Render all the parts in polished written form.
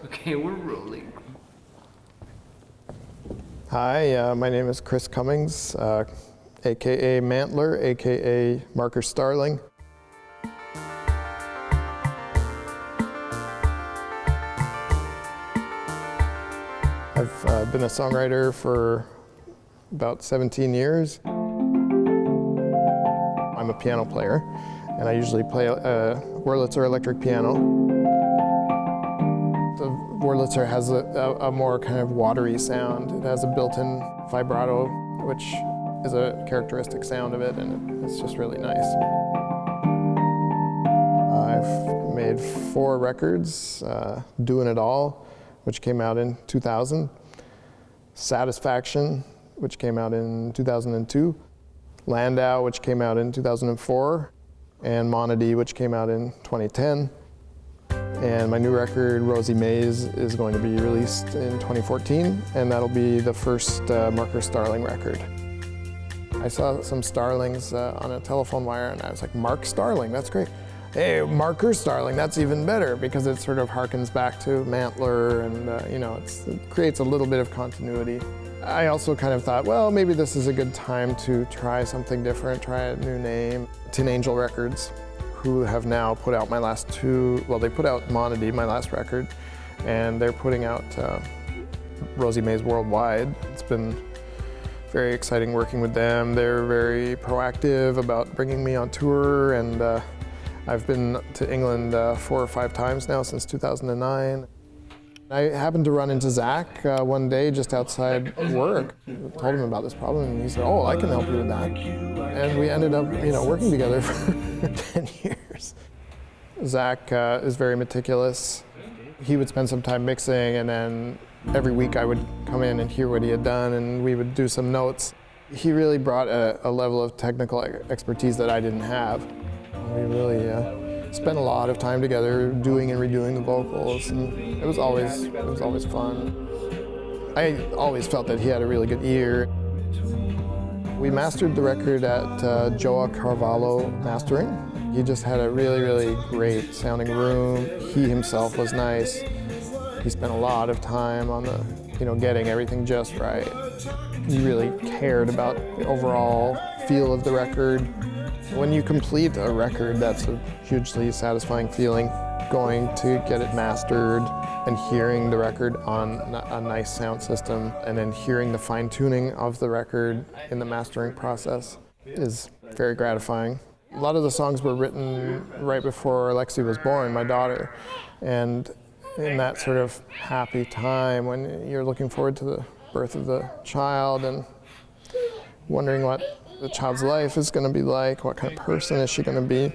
Okay, we're rolling. Hi, my name is Chris Cummings, aka Mantler, aka Marker Starling. I've been a songwriter for about 17 years. I'm a piano player, and I usually play a Wurlitzer electric piano. The Wurlitzer has a more kind of watery sound. It has a built-in vibrato, which is a characteristic sound of it, and it's just really nice. I've made 4 records, Doing It All, which came out in 2000, Satisfaction, which came out in 2002, Landau, which came out in 2004, and Monody, which came out in 2010. And my new record, Rosy Maze, is going to be released in 2014, and that'll be the first Marker Starling record. I saw some Starlings on a telephone wire, and I was like, Mark Starling, that's great. Hey, Marker Starling, that's even better, because it sort of harkens back to Mantler, and it creates a little bit of continuity. I also kind of thought, well, maybe this is a good time to try something different, try a new name. Tin Angel Records, who have now put out my last 2, well, they put out Monody, my last record, and they're putting out Rosy Maze worldwide. It's been very exciting working with them. They're very proactive about bringing me on tour, and I've been to England 4 or 5 times now since 2009. I happened to run into Zach one day just outside work. I told him about this problem, and he said, "Oh, I can help you with that." And we ended up, working together for 10 years. Zach is very meticulous. He would spend some time mixing, and then every week I would come in and hear what he had done, and we would do some notes. He really brought a level of technical expertise that I didn't have. We really spent a lot of time together doing and redoing the vocals, and it was always fun. I always felt that he had a really good ear. We mastered the record at Joa Carvalho Mastering. He just had a really, really great sounding room. He himself was nice. He spent a lot of time on getting everything just right. He really cared about the overall feel of the record. When you complete a record, that's a hugely satisfying feeling. Going to get it mastered and hearing the record on a nice sound system, and then hearing the fine-tuning of the record in the mastering process is very gratifying. A lot of the songs were written right before Lexi was born, my daughter, and in that sort of happy time when you're looking forward to the birth of the child and wondering what the child's life is going to be like, what kind of person is she going to be.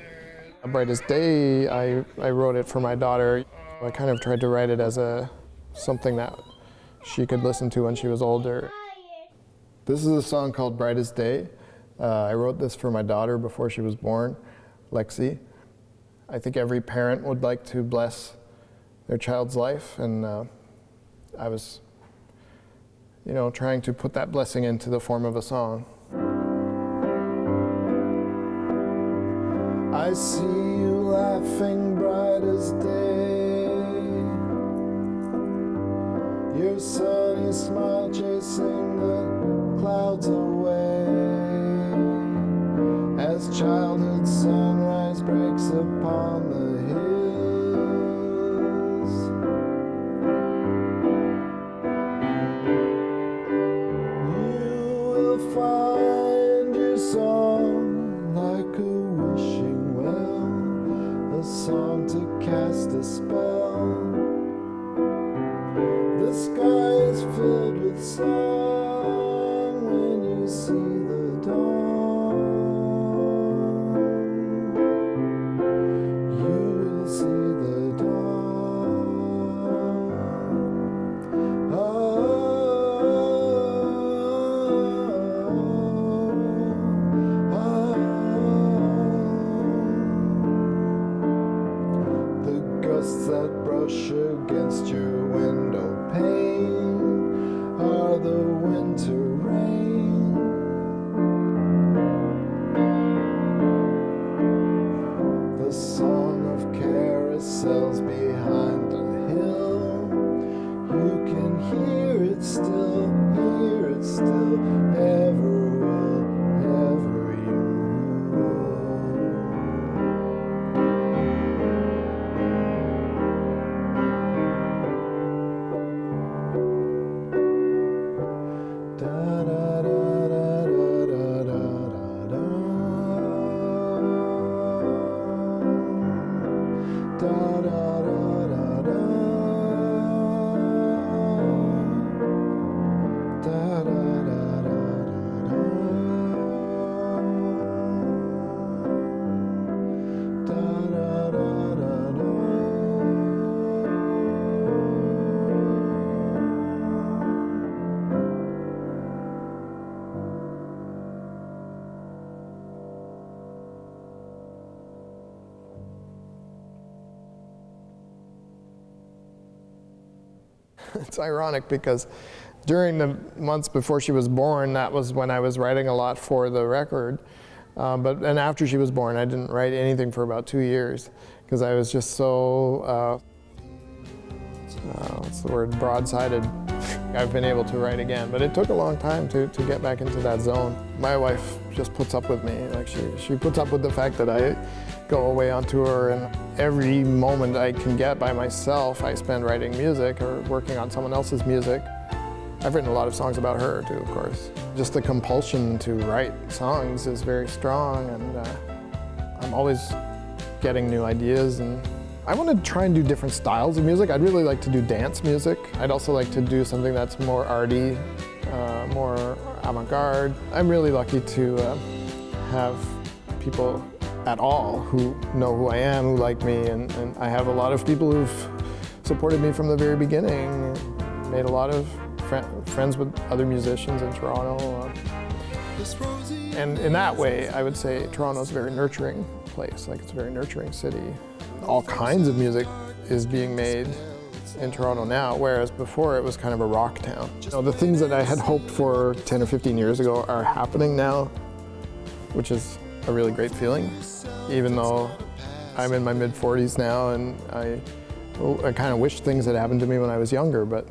Brightest Day, I wrote it for my daughter. I kind of tried to write it as something that she could listen to when she was older. This is a song called Brightest Day. I wrote this for my daughter before she was born, Lexi. I think every parent would like to bless their child's life, and I was, trying to put that blessing into the form of a song. I see you laughing bright as day, your sunny smile chasing the clouds away, as childhood sunrise breaks upon the hills. You will find your song like a wishing well, a song to cast a spell. The sky is filled with song when you see the dawn. You will see the dawn. The gusts that brush against your window pane are the winter rain. The song of carousels behind the hill it's still here, it's still ever will, ever you will. Da da da da da da da da da da da. It's ironic because during the months before she was born, that was when I was writing a lot for the record. And after she was born, I didn't write anything for about 2 years because I was just so, what's the word, broadsided. I've been able to write again, but it took a long time to get back into that zone. My wife just puts up with me. Like she puts up with the fact that I go away on tour, and every moment I can get by myself, I spend writing music or working on someone else's music. I've written a lot of songs about her too, of course. Just the compulsion to write songs is very strong, and I'm always getting new ideas. And I want to try and do different styles of music. I'd really like to do dance music. I'd also like to do something that's more arty, more avant-garde. I'm really lucky to have people at all who know who I am, who like me, and I have a lot of people who've supported me from the very beginning, made a lot of friends with other musicians in Toronto. And in that way, I would say Toronto's a very nurturing place, like it's a very nurturing city. All kinds of music is being made in Toronto now, whereas before it was kind of a rock town. You know, the things that I had hoped for 10 or 15 years ago are happening now, which is a really great feeling, even though I'm in my mid-40s now, and I kind of wish things had happened to me when I was younger, but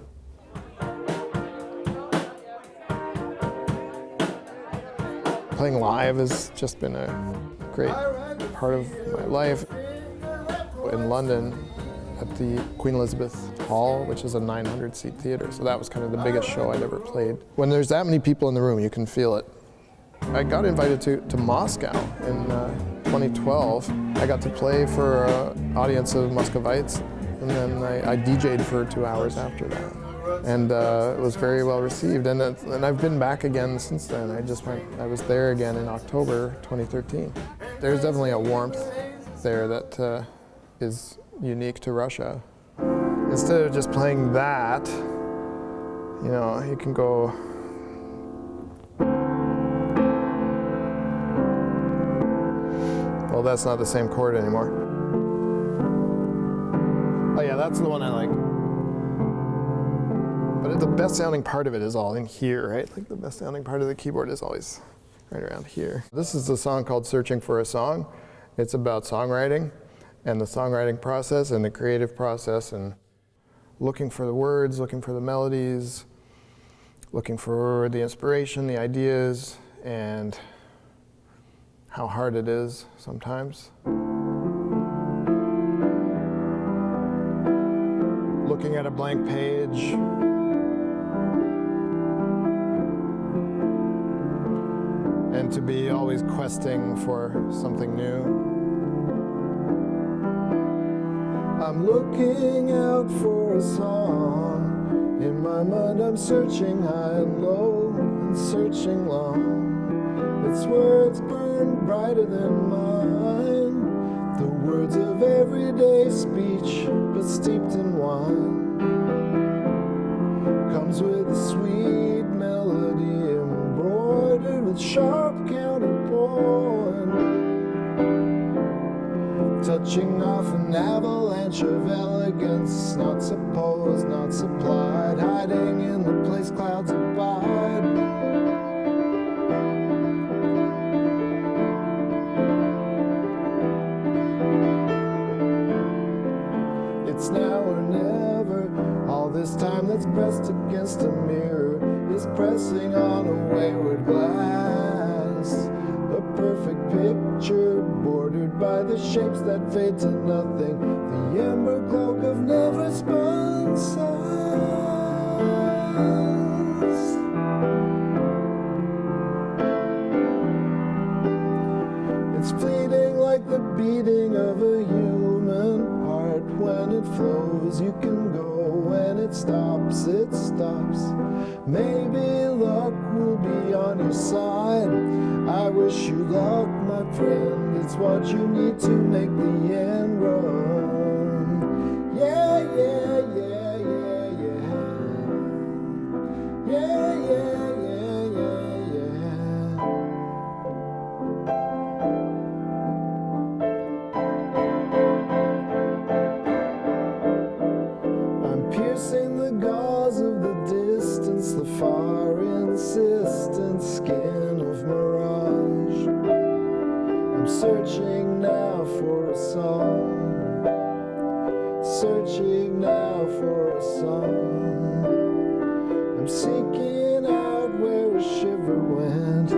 playing live has just been a great part of my life. In London, at the Queen Elizabeth Hall, which is a 900-seat theater, so that was kind of the biggest show I'd ever played. When there's that many people in the room, you can feel it. I got invited to Moscow in 2012. I got to play for an audience of Muscovites, and then I DJ'd for 2 hours after that. And it was very well received, and I've been back again since then. I was there again in October 2013. There's definitely a warmth there that is unique to Russia. Instead of just playing that, you know, you can go. Well, that's not the same chord anymore. Oh yeah, that's the one I like. But the best sounding part of it is all in here, right? Like the best sounding part of the keyboard is always right around here. This is a song called Searching for a Song. It's about songwriting and the songwriting process and the creative process, and looking for the words, looking for the melodies, looking for the inspiration, the ideas, and how hard it is sometimes. Looking at a blank page, and to be always questing for something new. I'm looking out for a song. In my mind I'm searching high and low and searching long. Its words burn brighter than mine, the words of everyday speech, but steeped in wine. Comes with a sweet melody embroidered with sharp counterpoint, touching off an avalanche of elegance, not supposed, not supplied, hiding in the place clouds abide. It's now or never, all this this time that's pressed against a mirror is pressing on a wayward glass. A perfect picture bordered by the shapes that fade to nothing, the amber cloak of never spun suns. It's fleeting like the beating of a human heart. When it flows, you can go. When it stops, it stops. Maybe luck will be on your side. I wish you luck, my friend. It's what you need to make the end run. Yeah, yeah, yeah, yeah, yeah. Yeah, yeah, yeah, yeah, yeah. I'm piercing the gauze of the distance, the far insistent skin of mirage. I'm searching now for a song, searching now for a song. I'm seeking out where a shiver went, a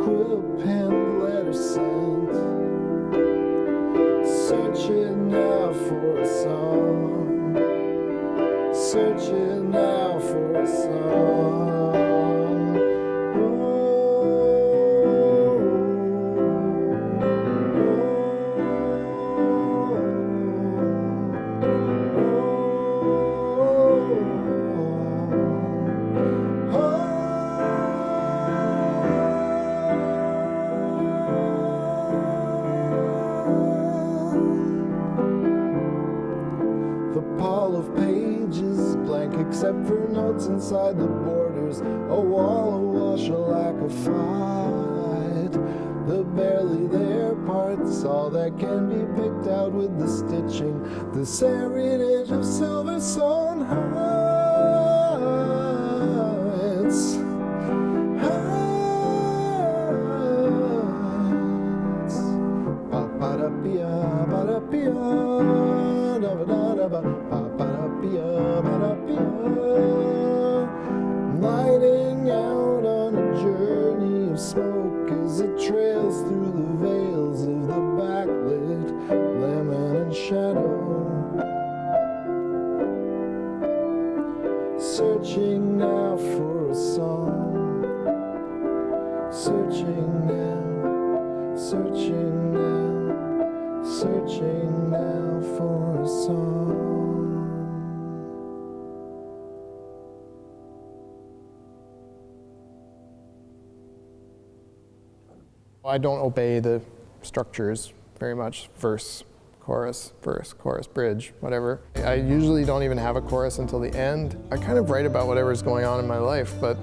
quill penned letter sent. Searching now for a song, searching now for a song. The pile of pages, blank except for notes inside the borders. A wall awash, a lack of fight. The barely there parts, all that can be picked out with the stitching. The serried edge of silver sewn heights. Ba-ba-da-pia, ba-da-pia. Lighting out on a journey of smoke as it trails through the veils of the backlit lemon and shadow. Searching now for a song, searching now, searching now. Searching now for a song. I don't obey the structures very much. Verse, chorus, bridge, whatever. I usually don't even have a chorus until the end. I kind of write about whatever's going on in my life, but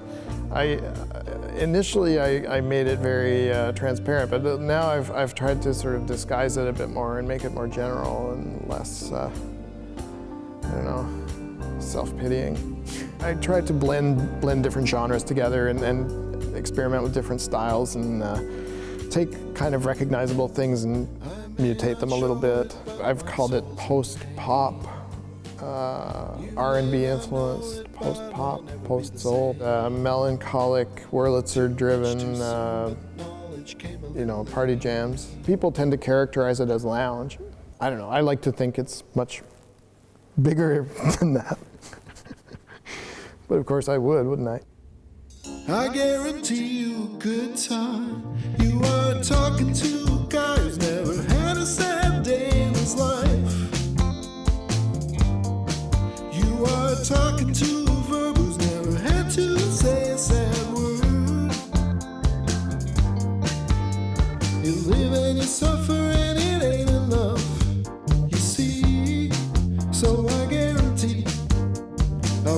initially I made it very transparent, but now I've tried to sort of disguise it a bit more and make it more general and less, I don't know, self-pitying. I tried to blend different genres together and experiment with different styles and take kind of recognizable things and mutate them a little bit. I've called it post-pop. R&B influenced, post-pop, post-soul, melancholic, Wurlitzer-driven, party jams. People tend to characterize it as lounge. I don't know, I like to think it's much bigger than that. But of course I would, wouldn't I? I guarantee you a good time. You are talking to a guy who's never had a sad day in his life. You are talking to a verb who's never had to say a sad word. You live and you suffer and it ain't enough, you see. So I guarantee I